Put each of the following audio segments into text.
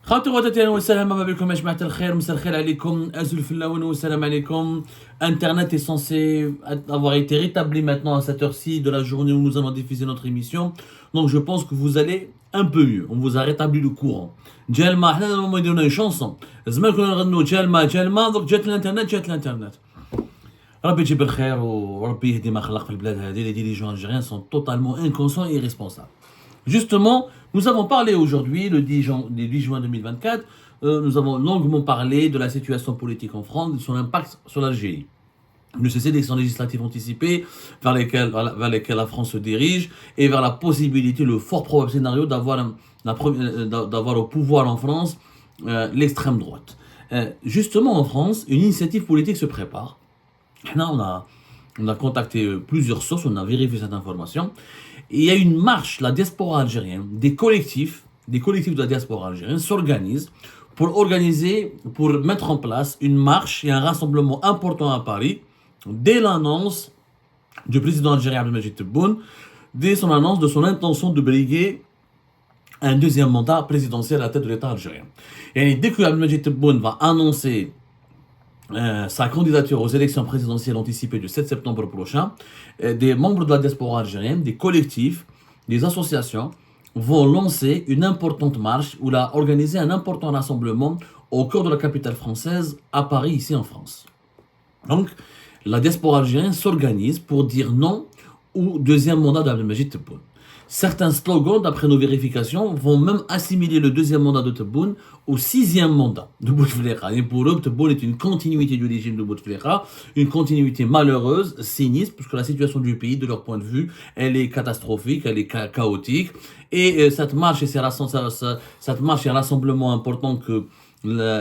خاطر والسلام عليكم يا جماعة الخير مساء الخير عليكم أزل الفلاون والسلام عليكم. Internet est censé avoir été rétabli maintenant à cette heure-ci de la journée où nous allons diffuser notre émission. Donc je pense que vous allez un peu mieux. On vous a rétabli le courant. جالما احنا نورمالمون يديرونا une chanson. زمان كنا نغنوا جالما donc جات الانترنت. ربي يجيب الخير وربي يهدي ما خلق في البلاد هذه. Les dirigeants algériens sont totalement inconscients et irresponsables. Justement, nous avons parlé aujourd'hui, le 10 juin 2024, nous avons longuement parlé de la situation politique en France, de son impact sur l'Algérie. Le cessez des élections législatives anticipées vers lesquelles la France se dirige et vers la possibilité, le fort probable scénario d'avoir au pouvoir en France l'extrême droite. Justement en France, une initiative politique se prépare. Là, on a contacté plusieurs sources, on a vérifié cette information. Et il y a une marche, la diaspora algérienne, des collectifs de la diaspora algérienne s'organisent pour mettre en place une marche et un rassemblement important à Paris dès l'annonce du président algérien Abdelmadjid Tebboune, dès son annonce de son intention de briguer un deuxième mandat présidentiel à la tête de l'État algérien. Et dès que Abdelmadjid Tebboune va annoncer sa candidature aux élections présidentielles anticipées du 7 septembre prochain, des membres de la diaspora algérienne, des collectifs, des associations vont lancer une importante marche ou organiser un important rassemblement au cœur de la capitale française, à Paris, ici en France. Donc, la diaspora algérienne s'organise pour dire non au deuxième mandat d'Abdelmadjid Tebboune. Certains slogans, d'après nos vérifications, vont même assimiler le deuxième mandat de Tebboune au sixième mandat de Bouteflika. Et pour eux, Tebboune est une continuité du régime de Bouteflika, une continuité malheureuse, sinistre, puisque la situation du pays, de leur point de vue, elle est catastrophique, elle est chaotique. Et cette marche et un rassemblement important que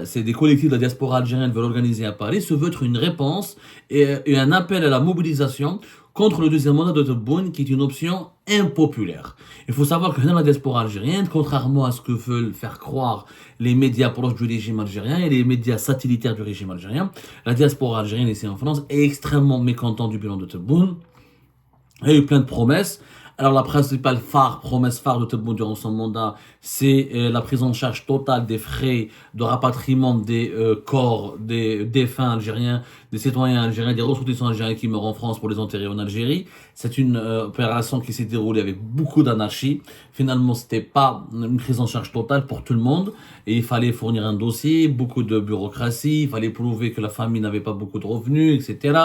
c'est des collectifs de la diaspora algérienne veulent organiser à Paris, se veut être une réponse et un appel à la mobilisation contre le deuxième mandat de Tebboune, qui est une option impopulaire. Il faut savoir que dans la diaspora algérienne, contrairement à ce que veulent faire croire les médias proches du régime algérien et les médias satellitaires du régime algérien, la diaspora algérienne ici en France est extrêmement mécontente du bilan de Tebboune. Il y a eu plein de promesses. Alors la principale promesse phare de Tebboune durant son mandat, c'est la prise en charge totale des frais de rapatriement des corps des défunts algériens, des citoyens algériens, des ressortissants algériens qui meurent en France pour les enterrer en Algérie. C'est une opération qui s'est déroulée avec beaucoup d'anarchie. Finalement, c'était pas une prise en charge totale pour tout le monde. Et il fallait fournir un dossier, beaucoup de bureaucratie, il fallait prouver que la famille n'avait pas beaucoup de revenus, etc.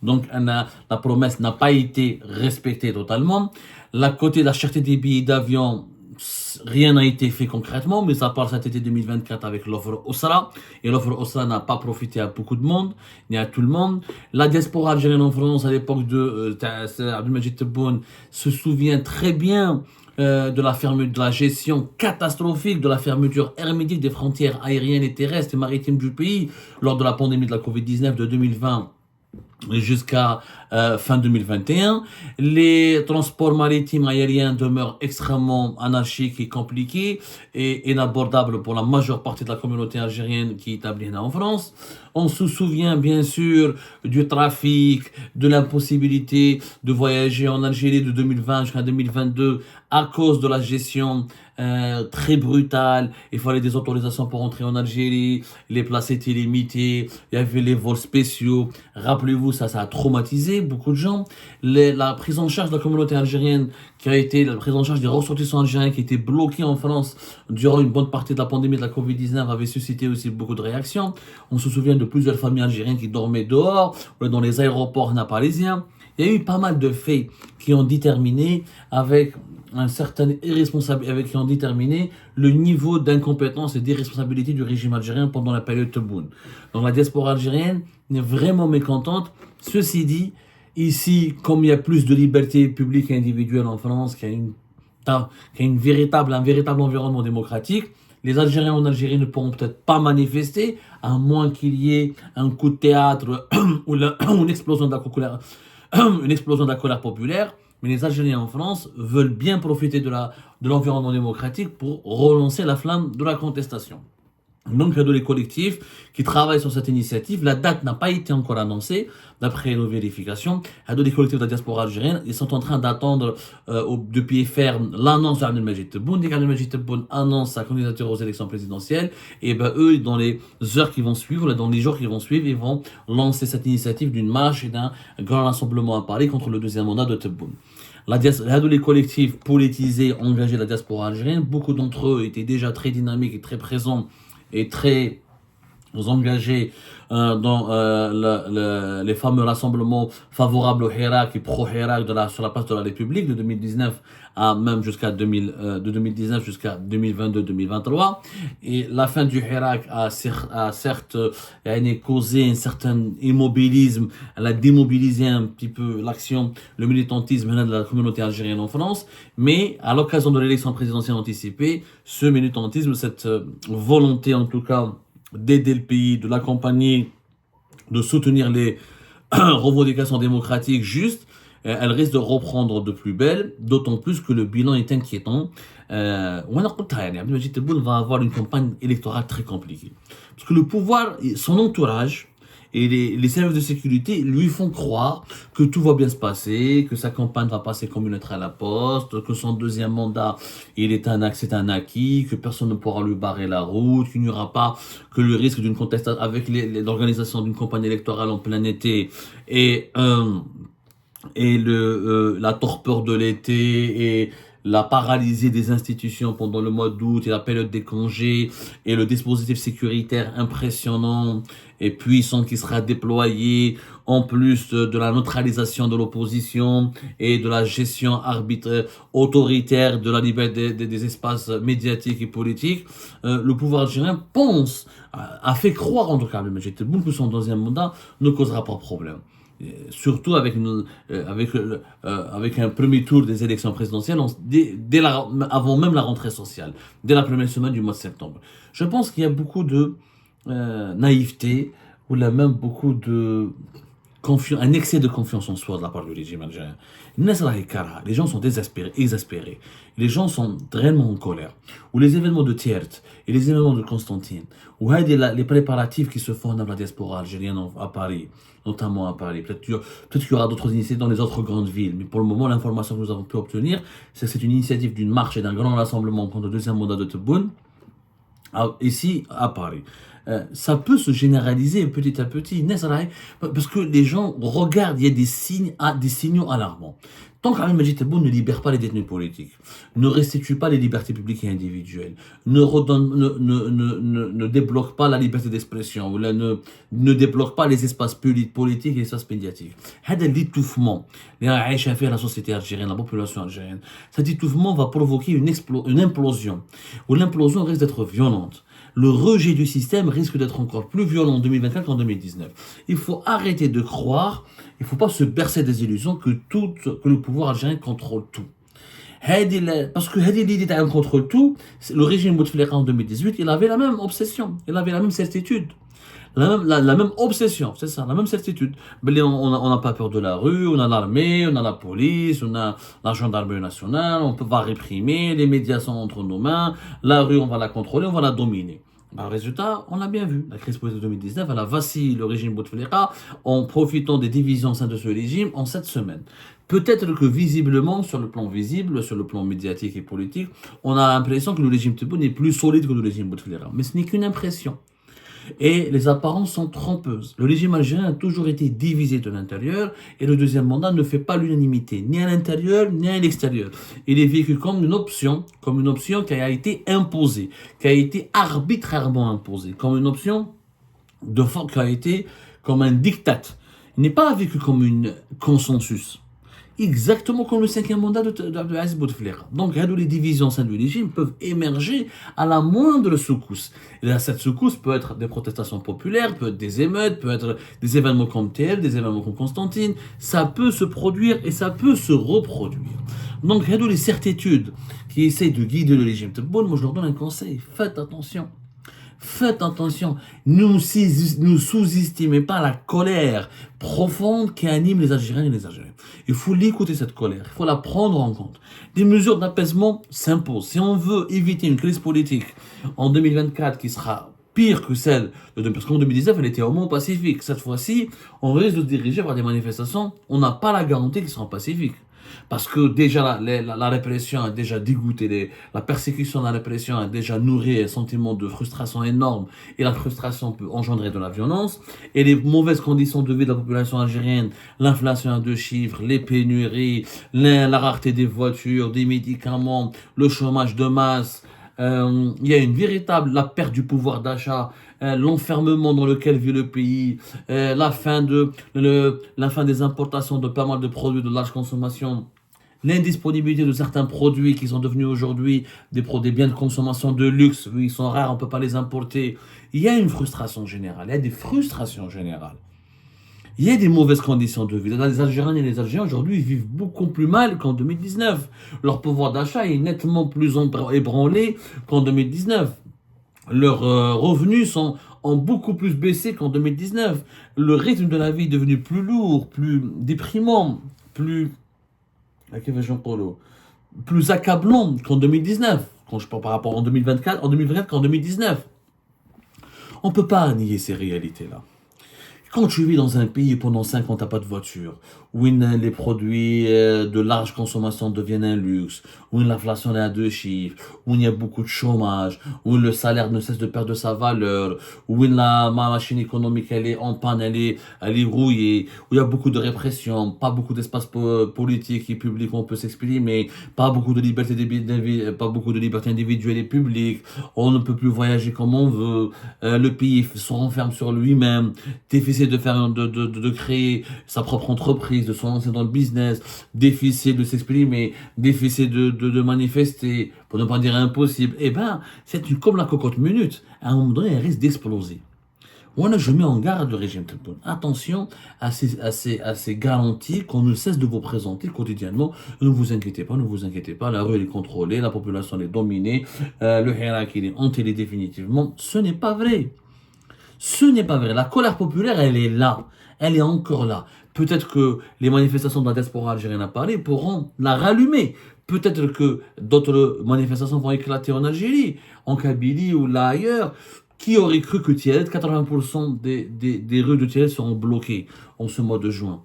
Donc la promesse n'a pas été respectée totalement. Côté de la cherté des billets d'avion, rien n'a été fait concrètement, mais ça part cet été 2024 avec l'offre Osra. Et l'offre Osra n'a pas profité à beaucoup de monde, ni à tout le monde. La diaspora algérienne en France, à l'époque de Abdelmadjid Tebboune, se souvient très bien de la gestion catastrophique de la fermeture hermétique des frontières aériennes et terrestres et maritimes du pays lors de la pandémie de la Covid-19 de 2020. Jusqu'à fin 2021, les transports maritimes aériens demeurent extrêmement anarchiques et compliqués et inabordables pour la majeure partie de la communauté algérienne qui est établie en France. On se souvient bien sûr du trafic, de l'impossibilité de voyager en Algérie de 2020 jusqu'à 2022 à cause de la gestion très brutale. Il fallait des autorisations pour entrer en Algérie, les places étaient limitées, il y avait les vols spéciaux. Rappelez-vous, ça a traumatisé beaucoup de gens. La prise en charge de la communauté algérienne, la prise en charge des ressortissants algériens qui étaient bloqués en France durant une bonne partie de la pandémie de la Covid-19 avait suscité aussi beaucoup de réactions. On se souvient de plusieurs familles algériennes qui dormaient dehors, ou dans les aéroports parisiens. Il y a eu pas mal de faits qui ont déterminé avec un certain qui ont déterminé le niveau d'incompétence et d'irresponsabilité du régime algérien pendant la période Tebboune. Donc la diaspora algérienne est vraiment mécontente. Ceci dit, ici, comme il y a plus de liberté publique et individuelle en France, qu'il y a un véritable environnement démocratique, les Algériens en Algérie ne pourront peut-être pas manifester, à moins qu'il y ait un coup de théâtre ou une explosion de la colère populaire. Mais les Algériens en France veulent bien profiter de l'environnement démocratique pour relancer la flamme de la contestation. Donc, il y a des collectifs qui travaillent sur cette initiative. La date n'a pas été encore annoncée, d'après nos vérifications. Il y a des collectifs de la diaspora algérienne. Ils sont en train d'attendre de pied ferme l'annonce d'Abdelmajid Tebboune. Dès qu'Abdelmajid Tebboune annonce sa candidature aux élections présidentielles, et ben eux, dans les heures qui vont suivre, dans les jours qui vont suivre, ils vont lancer cette initiative d'une marche et d'un grand rassemblement à Paris contre le deuxième mandat de Tebboune. Les collectifs politisés engagés de la diaspora algérienne, beaucoup d'entre eux étaient déjà très dynamiques et très présents et très engagés dans les fameux rassemblements favorables au Hirak et pro-Hirak sur la place de la République de 2019 à même jusqu'à de 2019 jusqu'à 2022-2023. Et la fin du Hirak a certes causé un certain immobilisme, elle a démobilisé un petit peu l'action, le militantisme de la communauté algérienne en France, mais à l'occasion de l'élection présidentielle anticipée, ce militantisme, cette volonté en tout cas d'aider le pays, de l'accompagner, de soutenir les revendications démocratiques justes, elle risque de reprendre de plus belle, d'autant plus que le bilan est inquiétant. Abdelmajid Tebboune va avoir une campagne électorale très compliquée. Parce que le pouvoir, son entourage, et les services de sécurité lui font croire que tout va bien se passer, que sa campagne va passer comme une lettre à la poste, que son deuxième mandat, c'est un acquis, que personne ne pourra lui barrer la route, qu'il n'y aura pas que le risque d'une contestation avec l'organisation d'une campagne électorale en plein été et la torpeur de l'été et la paralysie des institutions pendant le mois d'août et la période des congés et le dispositif sécuritaire impressionnant et puissant qui sera déployé en plus de la neutralisation de l'opposition et de la gestion arbitraire autoritaire de la liberté des espaces médiatiques et politiques, le pouvoir algérien a fait croire en tout cas que son deuxième mandat ne causera pas de problème. Surtout avec un premier tour des élections présidentielles avant même la rentrée sociale, dès la première semaine du mois de septembre. Je pense qu'il y a beaucoup de naïveté ou là même beaucoup de un excès de confiance en soi de la part du régime algérien. Les gens sont exaspérés. Les gens sont réellement en colère. Ou les événements de Thiers et les événements de Constantine, ou les préparatifs qui se font dans la diaspora algérienne à Paris, notamment à Paris. Peut-être qu'il y aura d'autres initiatives dans les autres grandes villes, mais pour le moment, l'information que nous avons pu obtenir, c'est que c'est une initiative d'une marche et d'un grand rassemblement contre le deuxième mandat de Tebboune, ici à Paris. Ça peut se généraliser petit à petit, parce que les gens regardent, il y a des signaux alarmants. Tant qu'Abdelmajid Tebboune ne libère pas les détenus politiques, ne restitue pas les libertés publiques et individuelles, ne débloque pas la liberté d'expression, ou ne débloque pas les espaces politiques et les espaces médiatiques. L'étouffement, la société algérienne, la population algérienne, cet étouffement va provoquer une implosion, où l'implosion risque d'être violente. Le rejet du système risque d'être encore plus violent en 2024 qu'en 2019. Il faut arrêter de croire, il ne faut pas se bercer des illusions que le pouvoir algérien contrôle tout. Parce que l'idée d'un contrôle tout, le régime Bouteflika en 2018, il avait la même obsession, il avait la même certitude. La même obsession, c'est ça, la même certitude. On n'a pas peur de la rue, on a l'armée, on a la police, on a la gendarmerie nationale, on va réprimer, les médias sont entre nos mains, la rue on va la contrôler, on va la dominer. Résultat, on l'a bien vu, la crise politique de 2019, elle a vacillé le régime Bouteflika en profitant des divisions au sein de ce régime en 7 semaines. Peut-être que visiblement, sur le plan visible, sur le plan médiatique et politique, on a l'impression que le régime Tebboune est plus solide que le régime Bouteflika. Mais ce n'est qu'une impression. Et les apparences sont trompeuses. Le régime algérien a toujours été divisé de l'intérieur et le deuxième mandat ne fait pas l'unanimité, ni à l'intérieur ni à l'extérieur. Il est vécu comme une option qui a été imposée, qui a été arbitrairement imposée, comme une option qui a été comme un diktat. Il n'est pas vécu comme un consensus. Exactement comme le cinquième mandat d'Abdelaziz Bouteflika. Donc, les divisions au sein du régime peuvent émerger à la moindre secousse. Et là, cette secousse peut être des protestations populaires, peut être des émeutes, peut être des événements comme TL, des événements comme Constantine. Ça peut se produire et ça peut se reproduire. Donc, les certitudes qui essaient de guider le régime Tebboune, moi je leur donne un conseil. Faites attention. Faites attention, ne sous-estimez pas la colère profonde qui anime les Algériens et les Algériens. Il faut l'écouter cette colère, il faut la prendre en compte. Des mesures d'apaisement s'imposent. Si on veut éviter une crise politique en 2024 qui sera pire que celle de parce qu'en 2019, elle était au moins pacifique. Cette fois-ci, on risque de se diriger vers des manifestations. On n'a pas la garantie qu'ils seront pacifiques. Parce que déjà la répression a déjà dégoûté, la persécution de la répression a déjà nourri un sentiment de frustration énorme, et la frustration peut engendrer de la violence, et les mauvaises conditions de vie de la population algérienne, l'inflation à deux chiffres, les pénuries, la rareté des voitures, des médicaments, le chômage de masse, il y a une véritable la perte du pouvoir d'achat, l'enfermement dans lequel vit le pays, la fin des importations de pas mal de produits de large consommation, l'indisponibilité de certains produits qui sont devenus aujourd'hui des biens de consommation de luxe, oui, ils sont rares, on ne peut pas les importer. Il y a une frustration générale, il y a des frustrations générales. Il y a des mauvaises conditions de vie. Les Algériens et les Algériens aujourd'hui vivent beaucoup plus mal qu'en 2019. Leur pouvoir d'achat est nettement plus ébranlé qu'en 2019. Leurs revenus ont beaucoup plus baissé qu'en 2019. Le rythme de la vie est devenu plus lourd, plus déprimant, plus accablant qu'en 2019. Quand je parle par rapport en 2024 qu'en 2019. On ne peut pas nier ces réalités-là. Quand tu vis dans un pays pendant 5 ans, tu n'as pas de voiture, où les produits de large consommation deviennent un luxe, où l'inflation est à deux chiffres, où il y a beaucoup de chômage, où le salaire ne cesse de perdre sa valeur, où la machine économique elle est en panne, elle est rouillée, où il y a beaucoup de répression, pas beaucoup d'espace politique et public où on peut s'exprimer, pas beaucoup de liberté individuelle et publique, on ne peut plus voyager comme on veut, le pays se renferme sur lui-même, difficile de créer sa propre entreprise, de se lancer dans le business, difficile de s'exprimer, difficile de manifester, pour ne pas dire impossible. Eh ben, c'est comme la cocotte minute. À un moment donné, elle risque d'exploser. Voilà, je mets en garde le régime Tebboune. Attention à ces garanties qu'on ne cesse de vous présenter quotidiennement. Ne vous inquiétez pas, la rue elle est contrôlée, la population elle est dominée, le hirak il est enterré définitivement. Ce n'est pas vrai. Ce n'est pas vrai. La colère populaire, elle est là. Elle est encore là. Peut-être que les manifestations de la diaspora algérienne à Paris pourront la rallumer. Peut-être que d'autres manifestations vont éclater en Algérie, en Kabylie ou là ailleurs. Qui aurait cru que Tialet, 80% des rues de Tialet seront bloquées en ce mois de juin?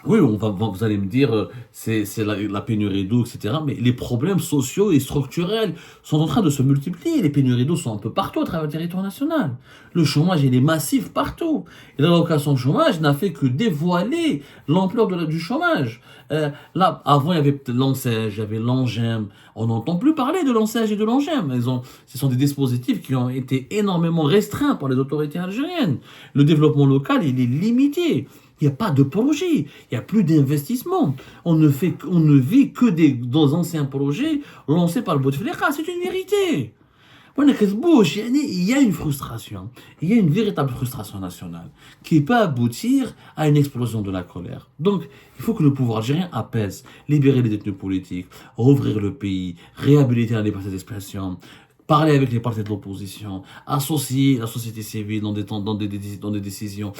Oui, vous allez me dire, c'est la pénurie d'eau, etc. Mais les problèmes sociaux et structurels sont en train de se multiplier. Les pénuries d'eau sont un peu partout à travers le territoire national. Le chômage, il est massif partout. Et l'allocation chômage n'a fait que dévoiler l'ampleur du chômage. Là, avant, il y avait l'ANSEJ, il y avait l'ANGEM. On n'entend plus parler de l'ANSEJ et de l'ANGEM. Ce sont des dispositifs qui ont été énormément restreints par les autorités algériennes. Le développement local, il est limité. Il n'y a pas de projet, il n'y a plus d'investissement. On ne vit que dans anciens projets lancés par le Bouteflika. C'est une vérité. Il y a une frustration, il y a une véritable frustration nationale qui peut aboutir à une explosion de la colère. Donc, il faut que le pouvoir algérien apaise, libérer les détenus politiques, rouvrir le pays, réhabiliter la liberté d'expression, parler avec les partis de l'opposition, associer la société civile dans des décisions,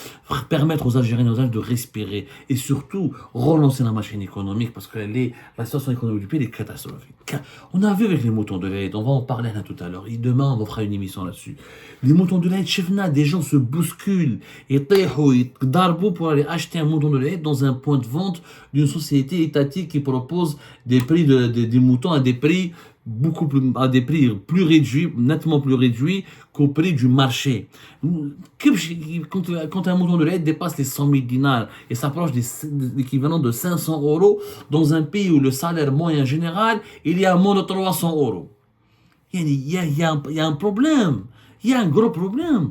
permettre aux Algériens de respirer et surtout relancer la machine économique parce que la situation économique du pays est catastrophique. On a vu avec les moutons de lait, on va en parler là tout à l'heure, et demain on fera une émission là-dessus. Les moutons de lait, chefna, des gens se bousculent et darbou pour aller acheter un mouton de lait dans un point de vente d'une société étatique qui propose des prix des moutons à des prix à des prix plus réduits, nettement plus réduits qu'au prix du marché. Quand un mouton de lait dépasse les 100 000 dinars et s'approche de l'équivalent de 500 euros dans un pays où le salaire moyen général, il y a moins de 300 euros. Il y a un problème. Il y a un gros problème.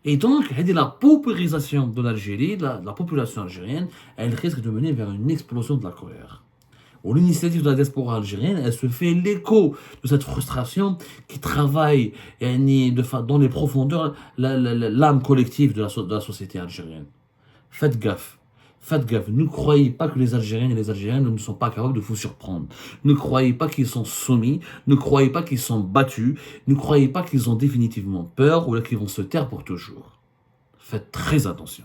Et donc, la paupérisation de l'Algérie, la population algérienne, elle risque de mener vers une explosion de la colère. L'initiative de la diaspora algérienne, elle se fait l'écho de cette frustration qui travaille dans les profondeurs l'âme collective de la société algérienne. Faites gaffe. Ne croyez pas que les Algériens et les Algériennes ne sont pas capables de vous surprendre. Ne croyez pas qu'ils sont soumis. Ne croyez pas qu'ils sont battus. Ne croyez pas qu'ils ont définitivement peur ou qu'ils vont se taire pour toujours. Faites très attention.